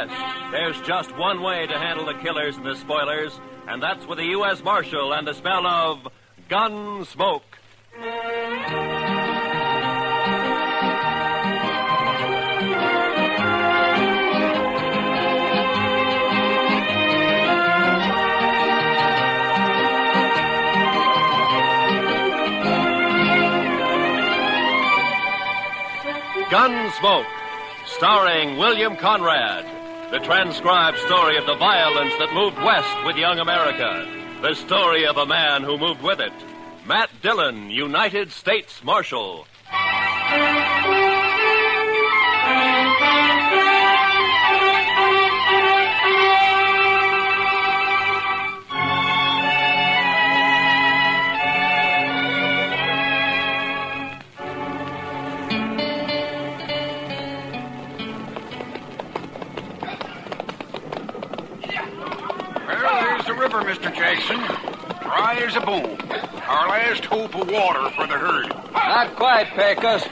West, there's just one way to handle the killers and the spoilers, and that's with the U.S. Marshal and the smell of Gunsmoke. Gunsmoke, starring William Conrad. The transcribed story of the violence that moved west with young America. The story of a man who moved with it. Matt Dillon, United States Marshal. River, Mr. Jackson. Dry as a bone. Our last hope of water for the herd. Not quite, Pecos.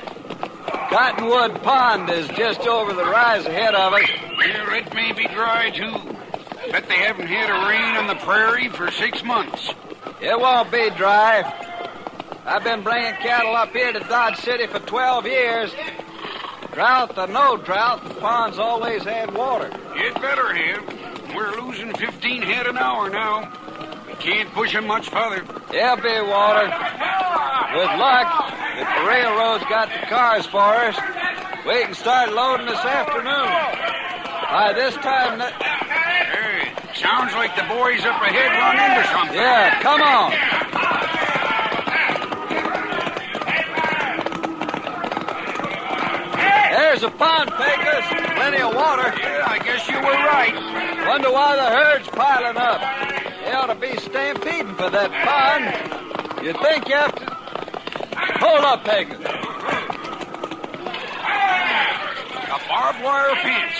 Cottonwood Pond is just over the rise ahead of us. Well, it may be dry, too. Bet they haven't had a rain on the prairie for 6 months. It won't be dry. I've been bringing cattle up here to Dodge City for 12 years. Drought or no drought, the pond's always had water. It better have. We're losing 15 head an hour now. We can't push them much further. There'll be water. With luck, if the railroad's got the cars for us, we can start loading this afternoon. By this time... Hey, sounds like the boys up ahead run into something. Yeah, come on. There's a pond, Pecos. Plenty of water. Yeah, I guess you were right. Wonder why the herd's piling up. They ought to be stampeding for that pond. You think you have to... Hold up, Pecos. A barbed wire fence.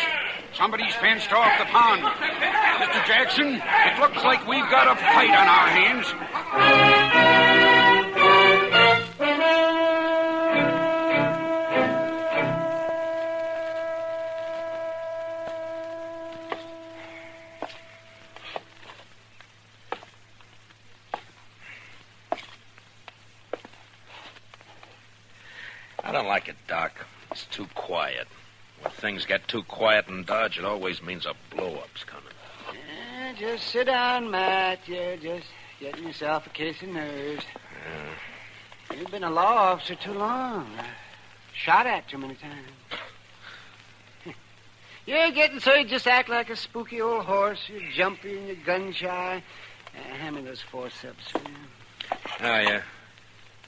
Somebody's fenced off the pond. Mr. Jackson, it looks like we've got a fight on our hands. I don't like it, Doc. It's too quiet. When things get too quiet in Dodge, it always means a blow-up's coming. Just sit down, Matt. You're just getting yourself a case of nerves. You've been a law officer too long. Shot at too many times. You're getting so you just act like a spooky old horse. You're jumpy and you're gun-shy. Hand me those forceps, will you? Oh, yeah.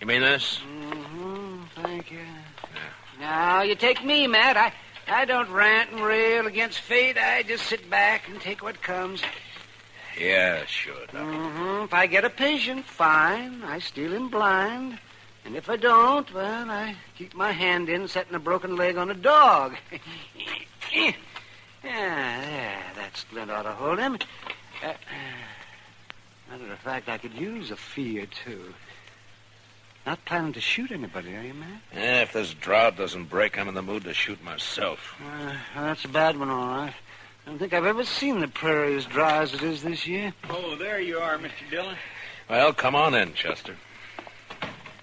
You mean this? Mm-hmm. Thank you. Yeah. Now, you take me, Matt. I don't rant and rail against fate. I just sit back and take what comes. Yeah, sure, Doc. Mm-hmm. If I get a patient, fine. I steal him blind. And if I don't, well, I keep my hand in setting a broken leg on a dog. Yeah, there. That splint ought to hold him. Matter of fact, I could use a fee or two. Not planning to shoot anybody, are you, Matt? Yeah, if this drought doesn't break, I'm in the mood to shoot myself. That's a bad one, all right. I don't think I've ever seen the prairie as dry as it is this year. Oh, there you are, Mr. Dillon. Well, come on in, Chester.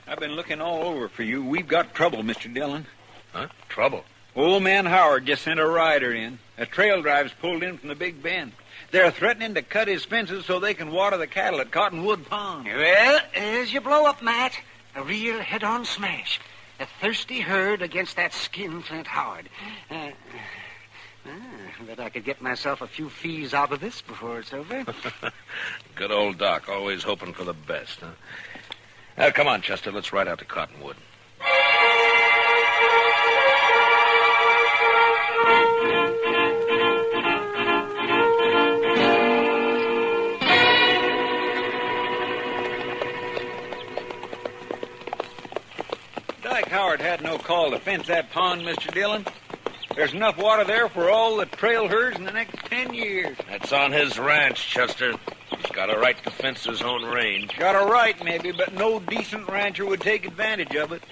I've been looking all over for you. We've got trouble, Mr. Dillon. Huh? Trouble? Old man Howard just sent a rider in. A trail drive's pulled in from the Big Bend. They're threatening to cut his fences so they can water the cattle at Cottonwood Pond. Well, there's your blow-up, Matt. A real head-on smash. A thirsty herd against that skinflint Howard. Bet I could get myself a few fees out of this before it's over. Good old Doc, always hoping for the best, huh? Now, come on, Chester, let's ride out to Cottonwood. Dyke Howard had no call to fence that pond, Mr. Dillon. There's enough water there for all the trail herds in the next 10 years. That's on his ranch, Chester. He's got a right to fence his own range. Got a right, maybe, but no decent rancher would take advantage of it.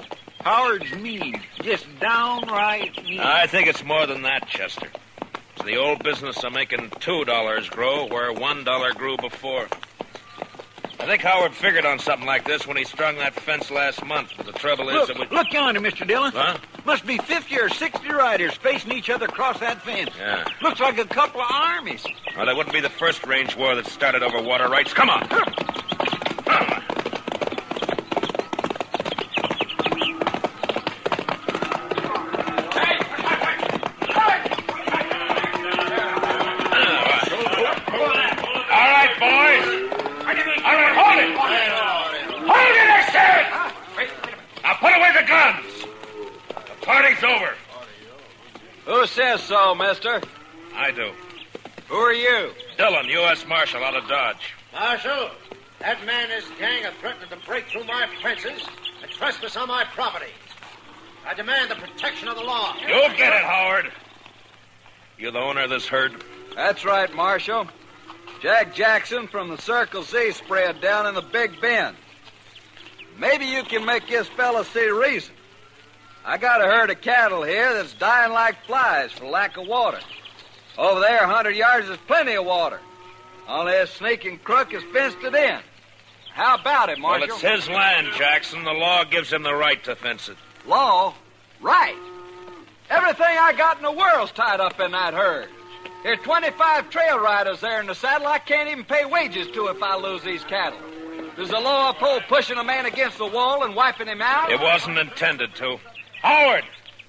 Howard's mean. Just downright mean. I think it's more than that, Chester. It's the old business of making $2 grow where $1 grew before. I think Howard figured on something like this when he strung that fence last month. But the trouble is Look yonder, Mr. Dillon. Huh? Must be 50 or 60 riders facing each other across that fence. Yeah. Looks like a couple of armies. Well, that wouldn't be the first range war that started over water rights. Come on. Over. Who says so, mister? I do. Who are you? Dillon, U.S. Marshal, out of Dodge. Marshal, that man and his gang are threatening to break through my fences and trespass on my property. I demand the protection of the law. You'll get it, Howard. You the owner of this herd? That's right, Marshal. Jack Jackson from the Circle Z spread down in the Big Bend. Maybe you can make this fella see reason. I got a herd of cattle here that's dying like flies for lack of water. Over there, 100 yards, is plenty of water. Only this sneaking crook has fenced it in. How about it, Marshal? Well, it's his land, Jackson. The law gives him the right to fence it. Law? Right. Everything I got in the world's tied up in that herd. There's 25 trail riders there in the saddle I can't even pay wages to if I lose these cattle. Does the law uphold pushing a man against the wall and wiping him out? It wasn't intended to. Howard,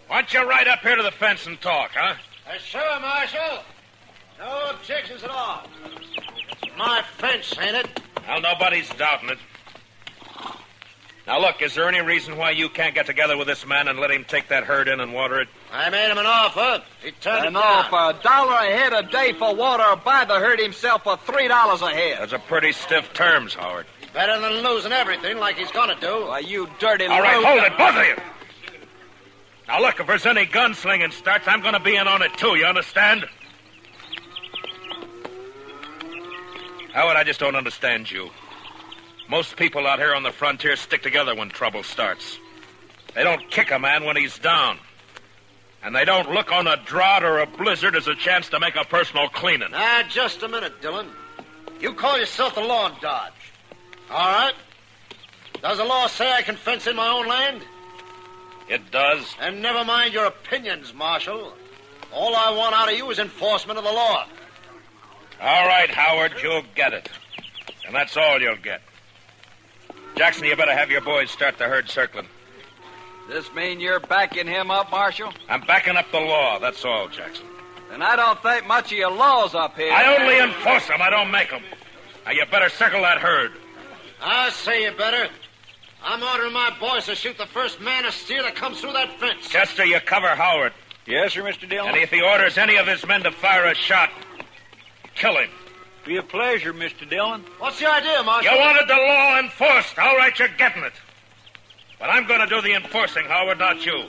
why don't you ride up here to the fence and talk, huh? Sure, Marshal. No objections at all. My fence, ain't it? Well, nobody's doubting it. Now, look, is there any reason why you can't get together with this man and let him take that herd in and water it? I made him an offer. He turned it An offer, down. $1 a head a day for water, or buy the herd himself for $3 a head. That's a pretty stiff terms, Howard. Better than losing everything like he's gonna do. Why, you dirty All right, loser. hold it, both of you. Now, look, if there's any gunslinging starts, I'm going to be in on it, too, you understand? Howard, I just don't understand you. Most people out here on the frontier stick together when trouble starts. They don't kick a man when he's down. And they don't look on a drought or a blizzard as a chance to make a personal cleaning. Now, just a minute, Dillon. You call yourself the law in Dodge. All right. Does the law say I can fence in my own land? It does. And never mind your opinions, Marshal. All I want out of you is enforcement of the law. All right, Howard, you'll get it. And that's all you'll get. Jackson, you better have your boys start the herd circling. This mean you're backing him up, Marshal? I'm backing up the law, that's all, Jackson. Then I don't think much of your laws up here. I only enforce them, I don't make them. Now, you better circle that herd. I say you better. I'm ordering my boys to shoot the first man or steer that comes through that fence. Chester, you cover Howard. Yes, sir, Mr. Dillon. And if he orders any of his men to fire a shot, kill him. Be a pleasure, Mr. Dillon. What's the idea, Marshal? You wanted the law enforced. All right, you're getting it. But I'm going to do the enforcing, Howard, not you.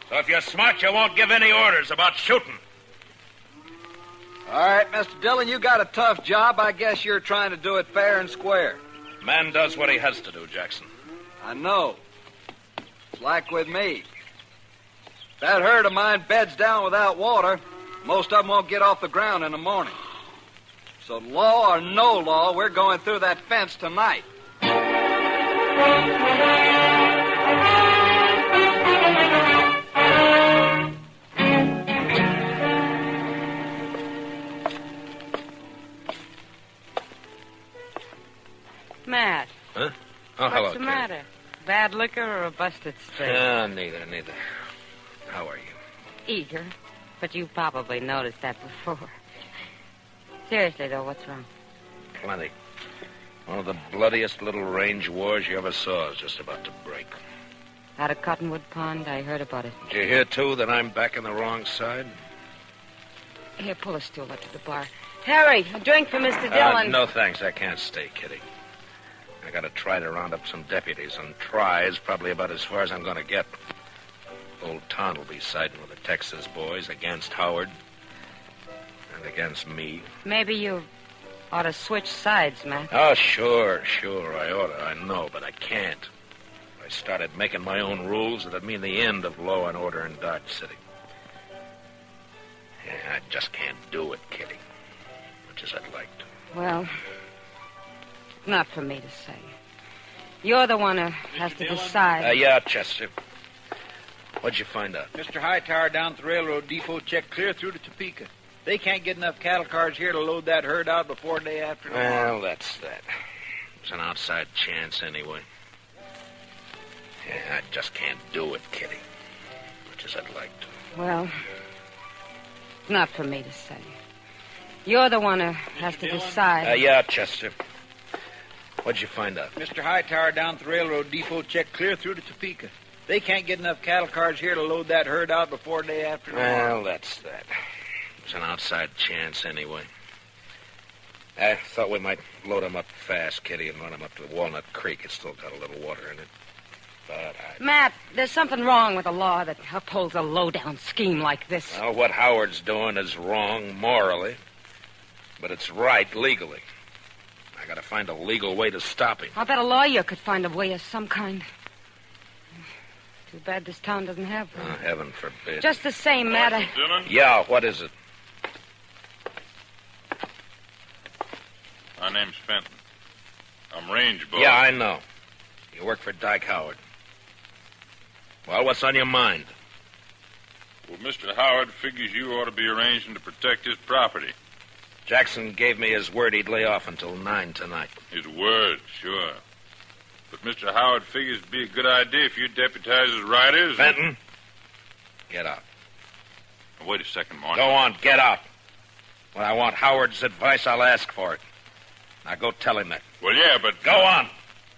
So if you're smart, you won't give any orders about shooting. All right, Mr. Dillon, you got a tough job. I guess you're trying to do it fair and square. Man does what he has to do, Jackson. I know. It's like with me. If that herd of mine beds down without water, most of them won't get off the ground in the morning. So law or no law, we're going through that fence tonight. Matt. Huh? Oh, hello, What's the matter? Bad liquor or a busted streak? Neither. How are you? Eager. But you probably noticed that before. Seriously, though, what's wrong? Plenty. One of the bloodiest little range wars you ever saw is just about to break. Out of Cottonwood Pond, I heard about it. Did you hear, too, that I'm back on the wrong side? Here, pull a stool up to the bar. Harry, a drink for Mr. Dillon. No, thanks. I can't stay, Kitty. I gotta try to round up some deputies, and try is probably about as far as I'm gonna get. Old Ton will be siding with the Texas boys against Howard and against me. Maybe you ought to switch sides, Matt. Oh, sure, I oughta. I know, but I can't. If I started making my own rules, it'd mean the end of law and order in Dodge City. Yeah, I just can't do it, Kitty. Much as I'd like to. Well, not for me to say. You're the one who has to decide. Yeah, Chester. What'd you find out? Mr. Hightower down at the railroad depot checked clear through to Topeka. They can't get enough cattle cars here to load that herd out before day after tomorrow. Well, that's that. It's an outside chance anyway. Yeah, I just can't do it, Kitty. Much as I'd like to. Well, not for me to say. You're the one who has to decide. Yeah, Chester. What'd you find out? Mr. Hightower down at the railroad depot checked clear through to Topeka. They can't get enough cattle cars here to load that herd out before day after tomorrow. Well, that's that. It's an outside chance anyway. I thought we might load them up fast, Kitty, and run them up to Walnut Creek. It's still got a little water in it. But Matt, there's something wrong with the law that upholds a low-down scheme like this. Well, what Howard's doing is wrong morally, but it's right legally. I gotta find a legal way to stop him. I bet a lawyer could find a way of some kind. Too bad this town doesn't have one. Oh, heaven forbid. Just the same, Matt. Dillon? Yeah, what is it? My name's Fenton. I'm range boss. Yeah, I know. You work for Dyke Howard. Well, what's on your mind? Well, Mr. Howard figures you ought to be arranging to protect his property. Jackson gave me his word he'd lay off until 9 tonight. His word, sure. But Mr. Howard figures it'd be a good idea if you deputize his riders. Fenton, get out. Now, wait a second, Marshal. Go on, get out. When I want Howard's advice, I'll ask for it. Now go tell him that. Well, yeah, but... Go on.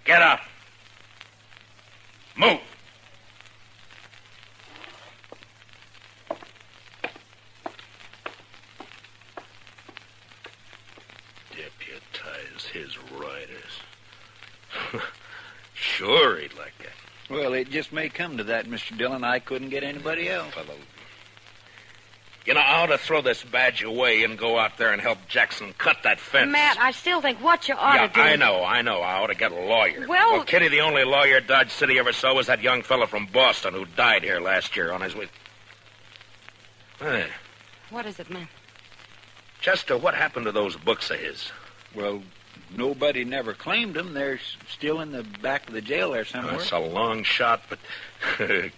Get out. Move. Deputize his riders. Sure, he'd like that. Well, it just may come to that, Mr. Dillon. I couldn't get anybody else. Fellow. You know, I ought to throw this badge away and go out there and help Jackson cut that fence. Matt, I still think what you ought to do... I know. I ought to get a lawyer. Well, Kitty, the only lawyer Dodge City ever saw was that young fellow from Boston who died here last year on his way... Hey, what is it, Matt? Chester, what happened to those books of his? Well, nobody never claimed them. They're still in the back of the jail there somewhere. That's a long shot, but...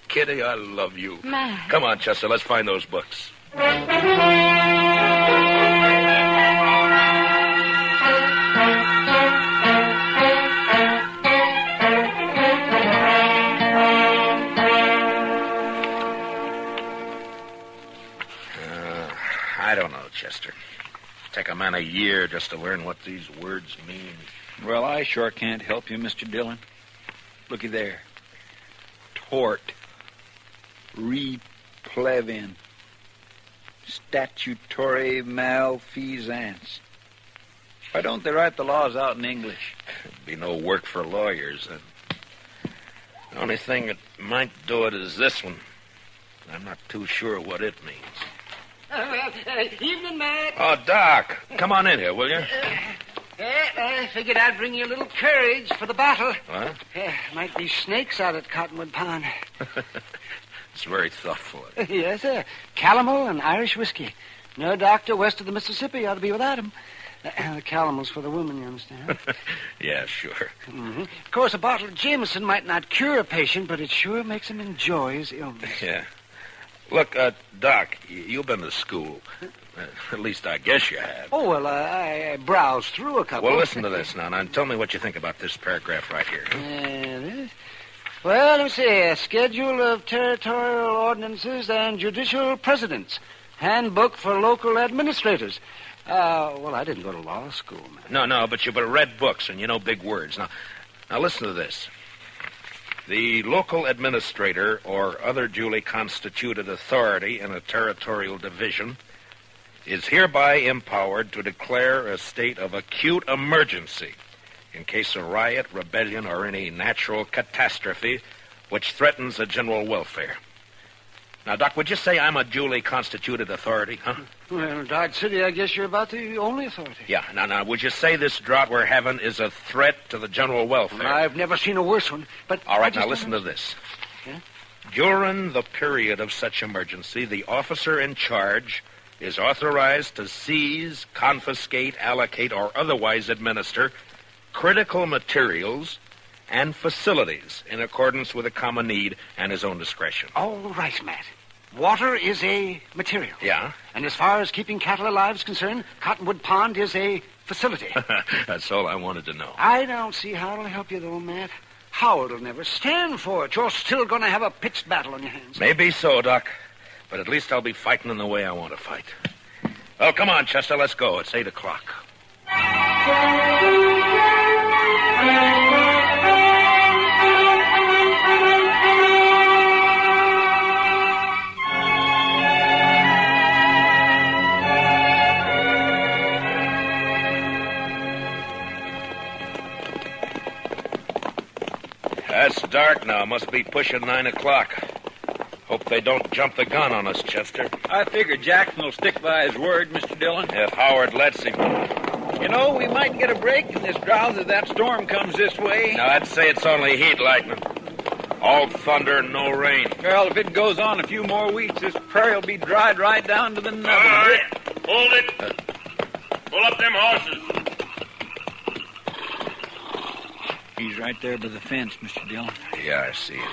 Kitty, I love you. Matt. Come on, Chester, let's find those books. I don't know, Chester. Take a man a year just to learn what these words mean. Well, I sure can't help you, Mr. Dillon. Looky there. Tort. Replevin. Statutory malfeasance. Why don't they write the laws out in English? There'd be no work for lawyers then. The only thing that might do it is this one. I'm not too sure what it means. Evening, Matt. Oh, Doc, come on in here, will you? I figured I'd bring you a little courage for the battle. What? Might be snakes out at Cottonwood Pond. It's very thoughtful. Yes, sir. Calomel and Irish whiskey. No doctor west of the Mississippi ought to be without him. The calomel's for the women, you understand? Yeah, sure. Mm-hmm. Of course, a bottle of Jameson might not cure a patient, but it sure makes him enjoy his illness. Yeah. Look, Doc, you've been to school. At least I guess you have. Oh, well, I browsed through a couple. Well, listen to this now, and tell me what you think about this paragraph right here. Well, let me see. A schedule of territorial ordinances and judicial precedents. Handbook for local administrators. Well, I didn't go to law school, man. No, but you've read books, and you know big words. Now listen to this. The local administrator or other duly constituted authority in a territorial division is hereby empowered to declare a state of acute emergency in case of riot, rebellion, or any natural catastrophe which threatens the general welfare. Now, Doc, would you say I'm a duly constituted authority, huh? Well, Dodge City, I guess you're about the only authority. Yeah. Now, would you say this drought we're having is a threat to the general welfare? Well, I've never seen a worse one, but... All right, now listen to this. Yeah? During the period of such emergency, the officer in charge is authorized to seize, confiscate, allocate, or otherwise administer critical materials and facilities in accordance with a common need and his own discretion. All right, Matt. Water is a material. Yeah? And as far as keeping cattle alive is concerned, Cottonwood Pond is a facility. That's all I wanted to know. I don't see how it'll help you, though, Matt. Howard will never stand for it. You're still going to have a pitched battle on your hands. Maybe so, Doc. But at least I'll be fighting in the way I want to fight. Well, come on, Chester, let's go. It's 8 o'clock. It's dark now. Must be pushing 9 o'clock. Hope they don't jump the gun on us, Chester. I figure Jackson will stick by his word, Mr. Dillon. If Howard lets him. You know, we might get a break in this drought if that storm comes this way. Now, I'd say it's only heat lightning. All thunder and no rain. Well, if it goes on a few more weeks, this prairie will be dried right down to the nubbin. All right, hold it. Pull up them horses. He's right there by the fence, Mr. Dillon. Yeah, I see it.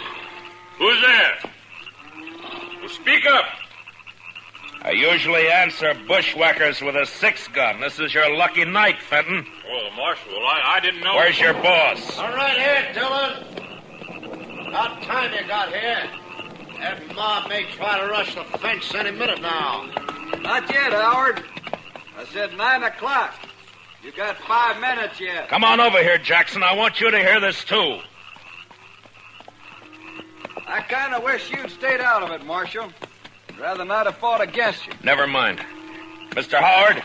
Who's there? Well, speak up. I usually answer bushwhackers with a 6-gun. This is your lucky night, Fenton. Oh, Marshal, I didn't know. Where's your boss? All right here, Dillon. About time you got here. That mob may try to rush the fence any minute now. Not yet, Howard. I said 9 o'clock. You got 5 minutes yet. Come on over here, Jackson. I want you to hear this, too. I kind of wish you'd stayed out of it, Marshal. I'd rather not have fought against you. Never mind. Mr. Howard,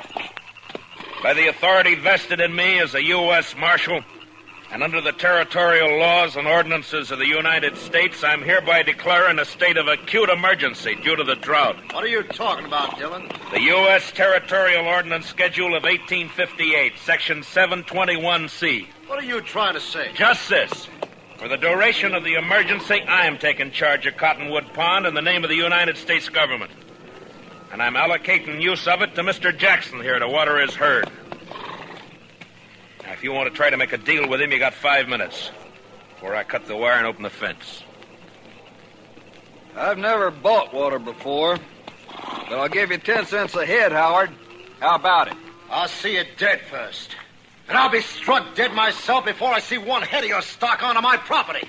by the authority vested in me as a U.S. Marshal, and under the territorial laws and ordinances of the United States, I'm hereby declaring a state of acute emergency due to the drought. What are you talking about, Dillon? The U.S. Territorial Ordinance Schedule of 1858, Section 721C. What are you trying to say? Just this. For the duration of the emergency, I am taking charge of Cottonwood Pond in the name of the United States government. And I'm allocating use of it to Mr. Jackson here to water his herd. Now, if you want to try to make a deal with him, you got 5 minutes before I cut the wire and open the fence. I've never bought water before, but I'll give you 10 cents a head, Howard. How about it? I'll see you dead first. And I'll be struck dead myself before I see one head of your stock onto my property.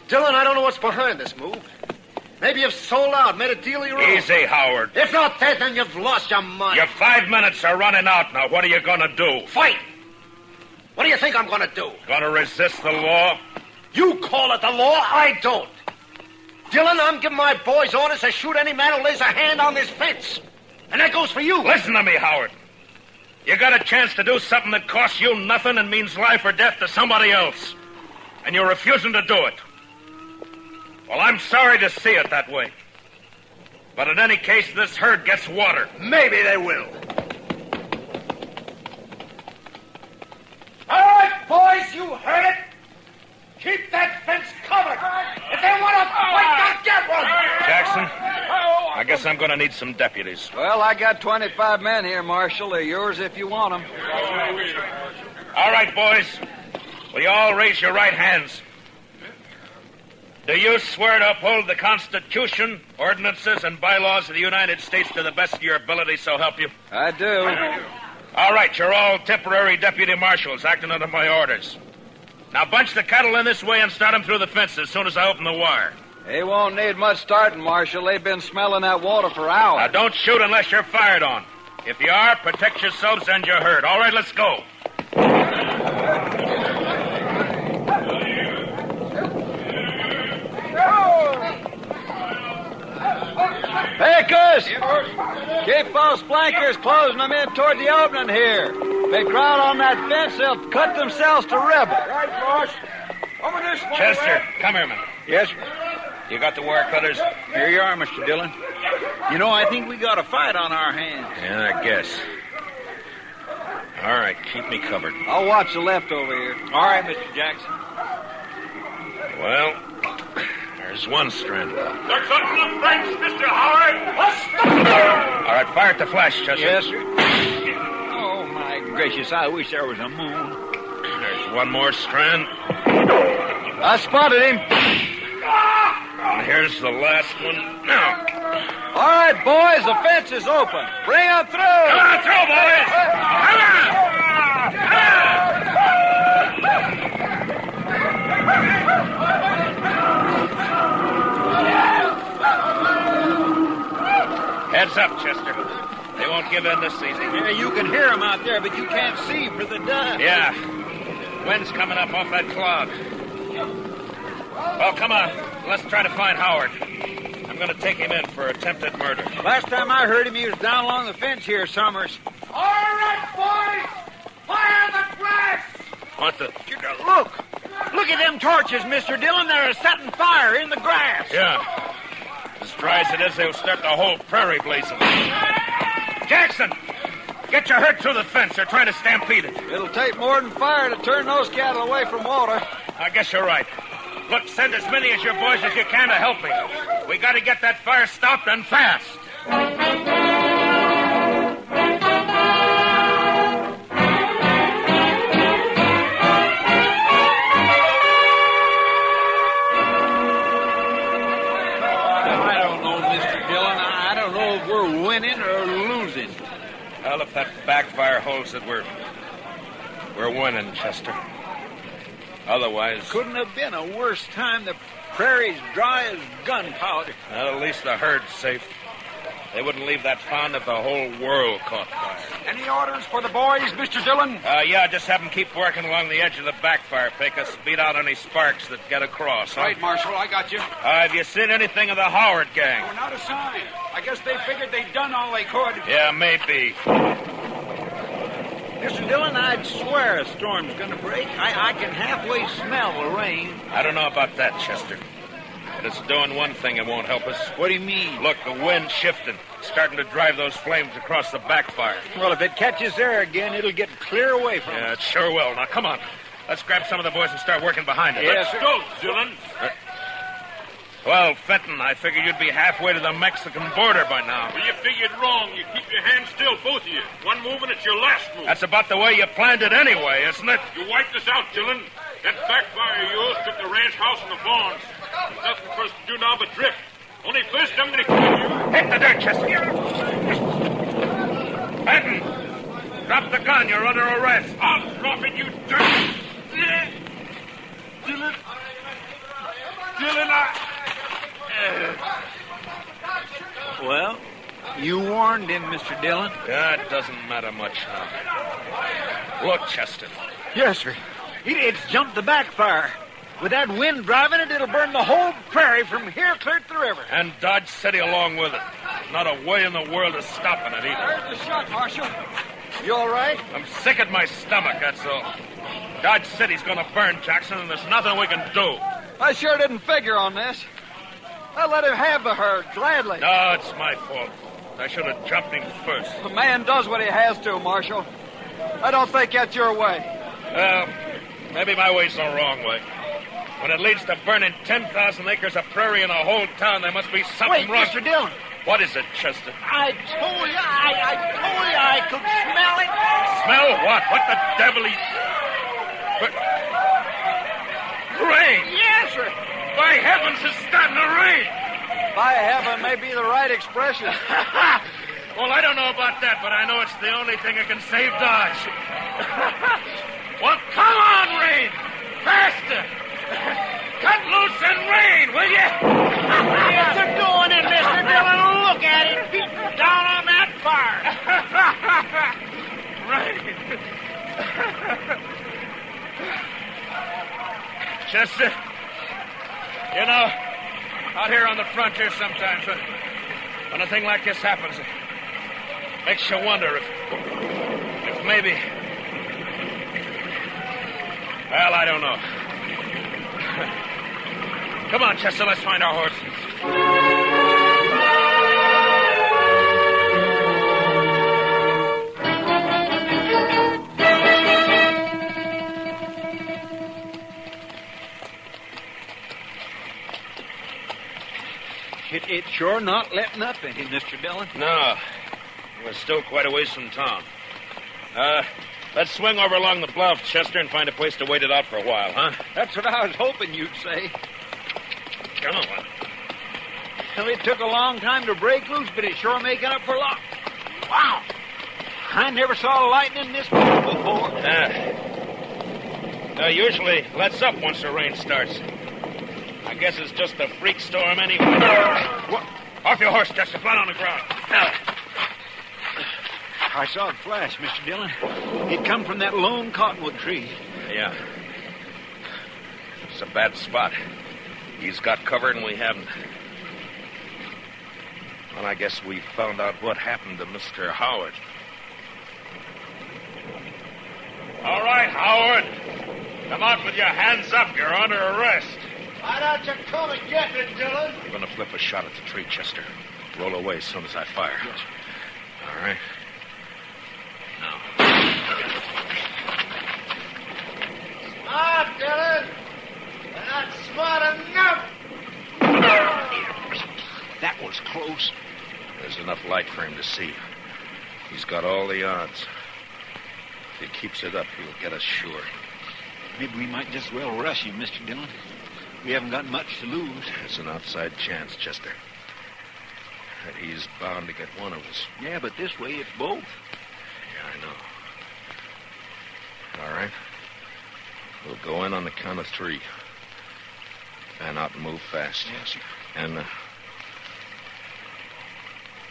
Dillon, I don't know what's behind this move. Maybe you've sold out, made a deal of your own. Easy, Howard. If not that, then you've lost your mind. Your 5 minutes are running out now. What are you going to do? Fight! What do you think I'm going to do? Going to resist the law? You call it the law, I don't. Dillon, I'm giving my boys orders to shoot any man who lays a hand on this fence. And that goes for you. Listen to me, Howard. You got a chance to do something that costs you nothing and means life or death to somebody else. And you're refusing to do it. Well, I'm sorry to see it that way. But in any case, this herd gets water. Maybe they will. All right, boys, you heard it. Keep that fence covered. If they want to fight, they'll get one. Jackson, I guess I'm going to need some deputies. Well, I got 25 men here, Marshal. They're yours if you want them. All right, boys. Will you all raise your right hands? Do you swear to uphold the Constitution, ordinances, and bylaws of the United States to the best of your ability, so help you? I do. All right, you're all temporary deputy marshals acting under my orders. Now bunch the cattle in this way and start them through the fence as soon as I open the wire. They won't need much starting, Marshal. They've been smelling that water for hours. Now don't shoot unless you're fired on. If you are, protect yourselves and your herd. All right, let's go. Pickers! Keep those flankers closing them in toward the opening here. They crowd on that fence, they'll cut themselves to rebel. Right, boss. Over this way. Chester, come here, man. Yes, sir. You got the wire cutters? Here you are, Mr. Dillon. You know, I think we got a fight on our hands. Yeah, I guess. All right, keep me covered. I'll watch the left over here. All right, Mr. Jackson. Well, There's one strand. They're cutting the fence, Mr. Howard. All right, fire at the flash, Chester. Yes, sir. Oh, my gracious, I wish there was a moon. There's one more strand. I spotted him. And here's the last one. Now. All right, boys, the fence is open. Bring them through. Come on through, boys. Come on. Heads up, Chester. They won't give in this easy. Yeah, you can hear them out there, but you can't see for the dust. Yeah. Wind's coming up off that cloud. Well, come on. Let's try to find Howard. I'm going to take him in for attempted murder. Last time I heard him, he was down along the fence here, Summers. All right, boys! Fire the grass! What the? Look! Look at them torches, Mr. Dillon. They're setting fire in the grass. Yeah. As dry as it is, they'll start the whole prairie blazing. Jackson! Get your herd through the fence. They're trying to stampede it. It'll take more than fire to turn those cattle away from water. I guess you're right. Look, send as many of your boys as you can to help me. We got to get that fire stopped and fast. I don't know, Mr. Dillon. I don't know if we're winning or losing. Well, if that backfire holds it, we're winning, Chester. Otherwise... Couldn't have been a worse time. The prairie's dry as gunpowder. Well, at least the herd's safe. They wouldn't leave that pond if the whole world caught fire. Any orders for the boys, Mr. Dillon? Yeah, just have them keep working along the edge of the backfire pick us, beat out any sparks that get across. Right, Marshal, I got you. Have you seen anything of the Howard gang? Oh, not a sign. I guess they figured they'd done all they could. Yeah, maybe. Mr. Dillon, I'd swear a storm's going to break. I can halfway smell the rain. I don't know about that, Chester. But it's doing one thing it won't help us. What do you mean? Look, the wind's shifting. It's starting to drive those flames across the backfire. Well, if it catches there again, it'll get clear away from Yeah, us. it sure will. Now, come on. Let's grab some of the boys and start working behind it. Yes, Let's go, Dillon. Well, Fenton, I figured you'd be halfway to the Mexican border by now. Well, you figured wrong. You keep your hands still, both of you. One move and it's your last move. That's about the way you planned it anyway, isn't it? You wiped us out, Dillon. That backfire of yours took the ranch house and the barns. There's nothing for us to do now but drift. Only first I'm going to kill you. Hit the dirt, Chester. Fenton, drop the gun. You're under arrest. I'll drop it, you dirt. Dillon. Dillon, Well, you warned him, Mr. Dillon. Yeah, it doesn't matter much now. Look, Chester. Yes, sir. It's jumped the backfire. With that wind driving it, it'll burn the whole prairie from here clear to the river. And Dodge City along with it. Not a way in the world of stopping it either. There's the shot, Marshal. You all right? I'm sick at my stomach, that's all. Dodge City's gonna burn, Jackson, and there's nothing we can do. I sure didn't figure on this. I let him have the herd, gladly. No, it's my fault. I should have jumped him first. The man does what he has to, Marshal. I don't think that's your way. Well, maybe my way's the wrong way. When it leads to burning 10,000 acres of prairie in a whole town, there must be something Wait, wrong. Mr. Dillon. What is it, Chester? I told you I could smell it. Smell what? What the devil? Rain! Yes, sir. By heavens, it's starting to rain! By heaven may be the right expression. Well, I don't know about that, but I know it's the only thing that can save Dodge. Well, come on, rain! Faster! Cut loose and rain, will you? It's a going in, Mr. Dillon. Look at it beating down on that fire. Rain! Chester, you know, out here on the frontier sometimes, when a thing like this happens, it makes you wonder if maybe... Well, I don't know. Come on, Chester, let's find our horses. It's sure not letting up any, Mr. Dillon. No. We're still quite a ways from town. Let's swing over along the bluff, Chester, and find a place to wait it out for a while, huh? That's what I was hoping you'd say. Come on. Well, it took a long time to break loose, but it's sure making up for lost. Wow! I never saw lightning this big before. Usually lets up once the rain starts. I guess it's just a freak storm anyway. What? Off your horse, Chester. Flat on the ground. I saw it flash, Mr. Dillon. It come from that lone cottonwood tree. Yeah. It's a bad spot. He's got cover and we haven't. Well, I guess we found out what happened to Mr. Howard. All right, Howard. Come out with your hands up. You're under arrest. Why don't you come and get me, Dillon? I'm going to flip a shot at the tree, Chester. Roll away as soon as I fire. Yes. All right. Now. Smart, Dillon. You're not smart enough. That was close. There's enough light for him to see. He's got all the odds. If he keeps it up, he'll get us sure. Maybe we might just well rush him, Mr. Dillon. We haven't got much to lose. It's an outside chance, Chester. That he's bound to get one of us. Yeah, but this way it's both. Yeah, I know. All right. We'll go in on the count of 3. Fan out and move fast. Yes, sir. And,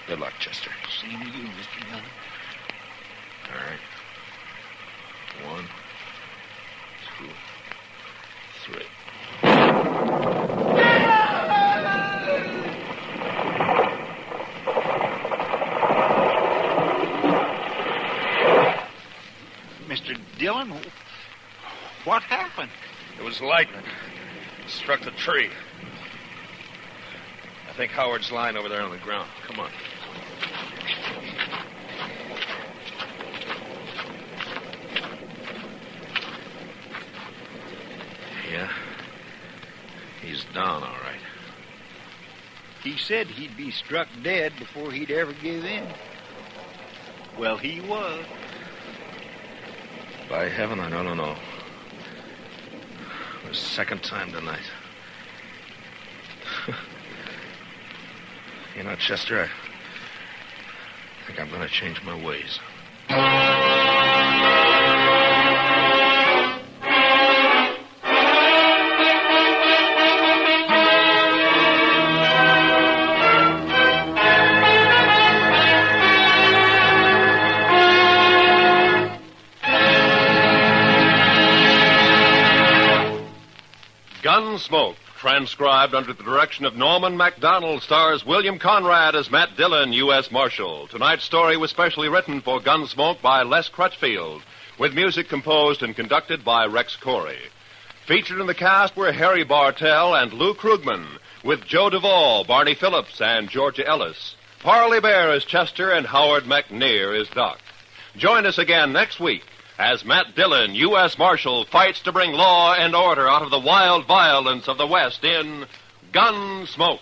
good luck, Chester. Same to you, Mr. Dillon. All right. 1, 2, 3. Mr. Dillon, what happened? It was lightning. It struck the tree. I think Howard's lying over there on the ground. Come on. Yeah. He's down, all right. He said he'd be struck dead before he'd ever give in. Well, he was. By heaven, I don't know. The second time tonight. You know, Chester, I think I'm going to change my ways. Gunsmoke, transcribed under the direction of Norman MacDonald, stars William Conrad as Matt Dillon, U.S. Marshal. Tonight's story was specially written for Gunsmoke by Les Crutchfield, with music composed and conducted by Rex Corey. Featured in the cast were Harry Bartell and Lou Krugman, with Joe Duvall, Barney Phillips, and Georgia Ellis. Parley Bear is Chester, and Howard McNear is Doc. Join us again next week as Matt Dillon, U.S. Marshal, fights to bring law and order out of the wild violence of the West in Gunsmoke.